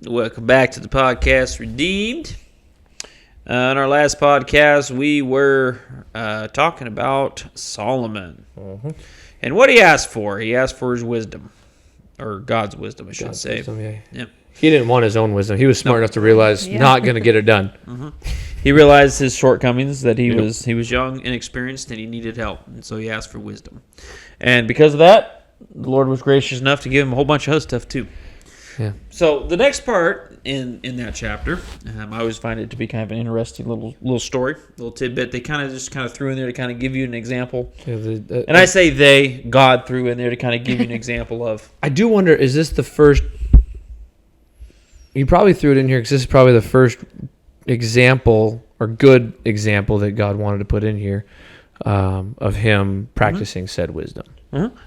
Welcome back to the podcast Redeemed. In our last podcast, we were talking about Solomon. And what he asked for. He asked for his wisdom. Or God's wisdom, I should say. Wisdom, yeah. Yep. He didn't want his own wisdom. He was smart enough to realize not going to get it done. He realized his shortcomings, that he was young, inexperienced, and he needed help. And so he asked for wisdom. And because of that, the Lord was gracious enough to give him a whole bunch of other stuff too. Yeah. So the next part in that chapter, I always find it to be kind of an interesting little story, little tidbit. They kind of threw in there to kind of give you an example. Yeah, and I say God threw in there to kind of give you an example of. I do wonder, is this the first? You probably threw it in here because this is probably the first example or good example that God wanted to put in here of him practicing said wisdom.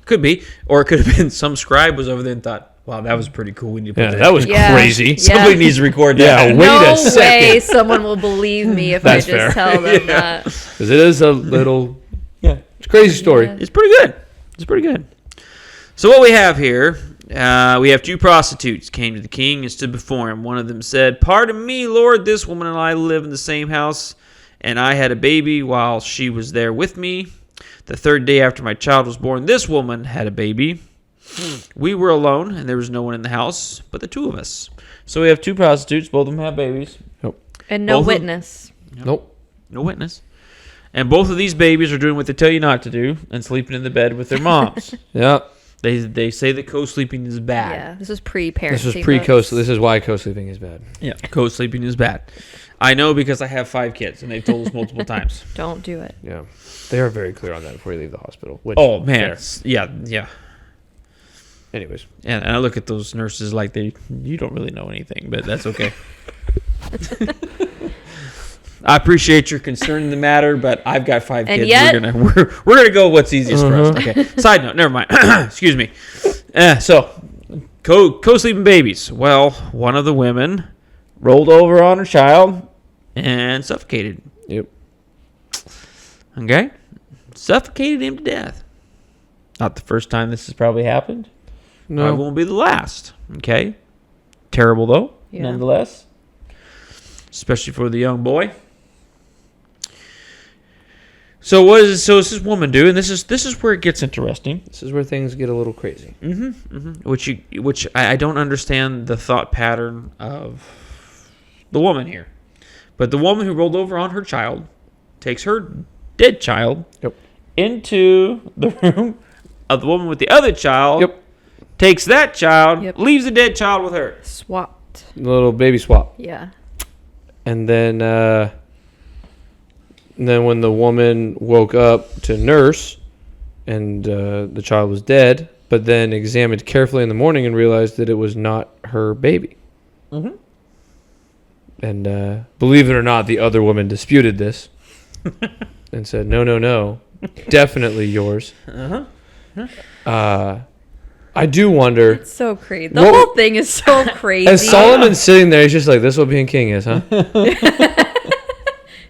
Could be, or it could have been some scribe was over there and thought, "Wow, that was pretty cool. We need to put that was crazy. Somebody needs to record that." Yeah, wait a second. No way someone will believe me if I just tell them that. Because it is a little, it's a crazy story. Yeah. It's pretty good. So what we have here, we have two prostitutes came to the king and stood before him. One of them said, "Pardon me, Lord, this woman and I live in the same house, and I had a baby while she was there with me. The third day after my child was born, this woman had a baby. We were alone, and there was no one in the house but the two of us." So we have two prostitutes. Both of them have babies. And no witness. Nope. No witness. And both of these babies are doing what they tell you not to do and sleeping in the bed with their moms. Yeah. They say that co-sleeping is bad. Yeah, this was pre-parenting. This was pre-co. So this is why co-sleeping is bad. Yeah, co-sleeping is bad. I know because I have 5 kids, and they've told us multiple times. Don't do it. Yeah. They are very clear on that before you leave the hospital. Which, Oh, man. Yeah. Anyways. And I look at those nurses like you don't really know anything, but that's okay. I appreciate your concern in the matter, but I've got 5 And kids. yet, we're gonna go what's easiest for us. Okay. Side note, never mind. Excuse me. So, co-sleeping babies. Well, one of the women rolled over on her child and suffocated. Yep. Okay? Suffocated him to death. Not the first time this has probably happened. No. It won't be the last. Okay? Terrible, though, nonetheless. Especially for the young boy. So what does this woman do? And this is where it gets interesting. This is where things get a little crazy. Which I don't understand the thought pattern of the woman here. But the woman who rolled over on her child takes her dead child into the room of the woman with the other child, takes that child, leaves the dead child with her. Swapped. Little baby swap. Yeah. And then when the woman woke up to nurse and the child was dead, but then examined carefully in the morning and realized that it was not her baby. Mm-hmm. And believe it or not, the other woman disputed this and said, no, definitely yours. I do wonder. It's so crazy. The whole thing is so crazy. As Solomon's sitting there, he's just like, this is what being king is, huh?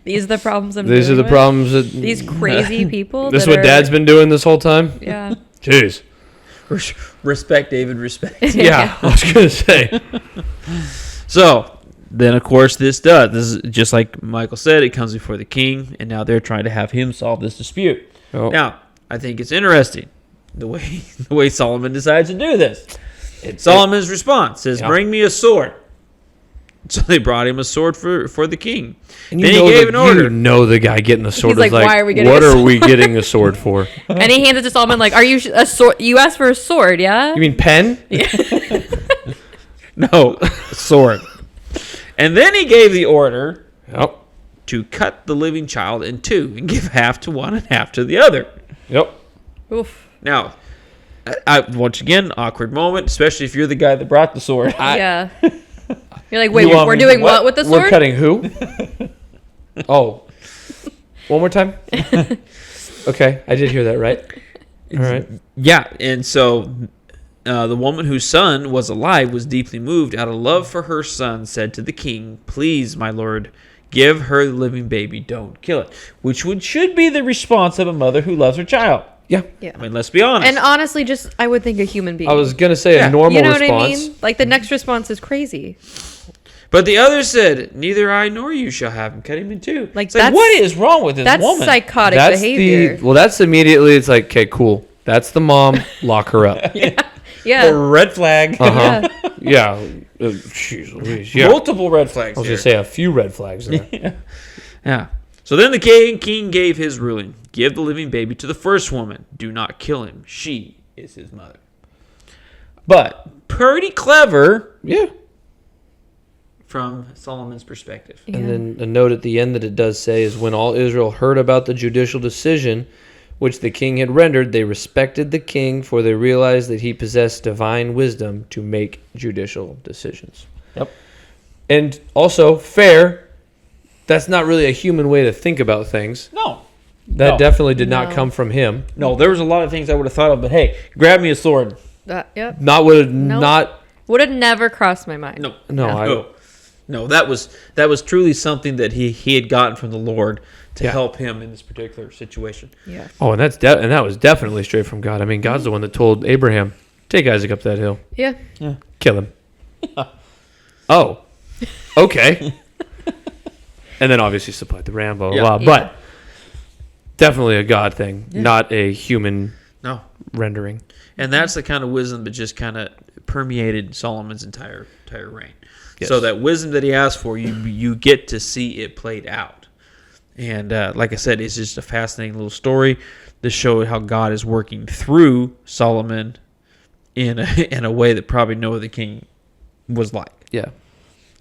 These are the problems These are the problems that these crazy people. This is what Dad's been doing this whole time? Yeah. Jeez. Respect, David, respect. Yeah, I was going to say. So, then, of course, this is just like Michael said, it comes before the king, and now they're trying to have him solve this dispute. Oh. Now, I think it's interesting the way Solomon decides to do this. Solomon's response is, "Bring me a sword." So they brought him a sword for the king. And then he gave an order. You know the guy getting the sword. He's like, why are we getting what are we getting a sword for? And he hands it to Solomon like, "Are you a sword? You asked for a sword, yeah?" You mean pen? Yeah. No, a sword. And then he gave the order to cut the living child in 2 and give half to one and half to the other. Yep. Oof. Now, once again, awkward moment, especially if you're the guy that brought the sword. Yeah. You're like, wait, we're doing what with the sword? We're cutting who? Oh. One more time? Okay, I did hear that, right? All right. Yeah, and so the woman whose son was alive was deeply moved out of love for her son, said to the king, "Please, my lord, give her the living baby, don't kill it." Which should be the response of a mother who loves her child. Yeah. Yeah. I mean, let's be honest. And honestly, just I would think a human being. I was gonna say Yeah. a normal you know response. what I mean? Like the next response is crazy. But the other said, "Neither I nor you shall have him." Cut him in two. Like, It's like, that's- what is wrong with this That's woman? psychotic That's behavior. that's immediately. It's like, okay, cool. That's the mom. Lock her up. A Yeah. red flag. Uh huh. Yeah. Jeez Louise. Yeah. Multiple red flags. I was here. gonna say a few red flags there. Yeah. So then the king gave his ruling: give the living baby to the first woman. Do not kill him. She is his mother. But pretty clever Yeah. from Solomon's perspective. Yeah. And then a note at the end that it does say is when all Israel heard about the judicial decision which the king had rendered, they respected the king, for they realized that he possessed divine wisdom to make judicial decisions. Yep. And also, fair, that's not really a human way to think about things. No. That No. definitely did not No. come from him. No, there was a lot of things I would have thought of, but hey, grab me a sword. Yep. Not would have Nope. not. Would have never crossed my mind. No. No, No, that was truly something that he had gotten from the Lord to Yeah. help him in this particular situation. Yeah. Oh, and that was definitely straight from God. I mean, God's the one that told Abraham, "Take Isaac up that hill, Yeah. kill him." Oh, okay. And then obviously supplied the ram, blah blah Yeah. blah. Yeah. But definitely a God thing, Yeah. not a human No. rendering. And that's the kind of wisdom that just kind of permeated Solomon's entire reign. Yes. So that wisdom that he asked for, you get to see it played out. And like I said, it's just a fascinating little story to show how God is working through Solomon in a way that probably no other king was like. Yeah,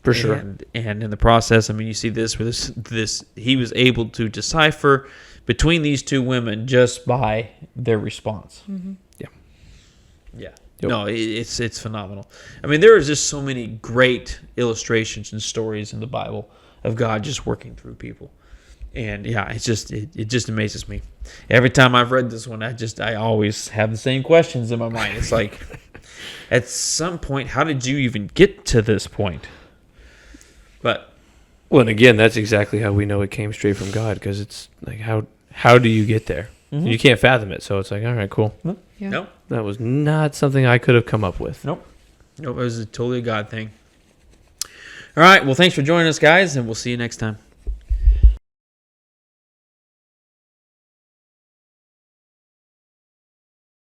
for sure. And in the process, I mean, you see this where this he was able to decipher between these two women just by their response. Mm-hmm. Yeah. Yep. No, it's phenomenal. I mean, there is just so many great illustrations and stories in the Bible of God just working through people. And yeah, it just amazes me. Every time I've read this one, I always have the same questions in my mind. It's like, at some point, how did you even get to this point? But Well, and again, that's exactly how we know it came straight from God, because it's like, how do you get there? Mhm. You can't fathom it. So it's like, all right, cool. Yeah. no, That was not something I could have come up with. it was totally a God thing. All right, well, thanks for joining us, guys, and we'll see you next time.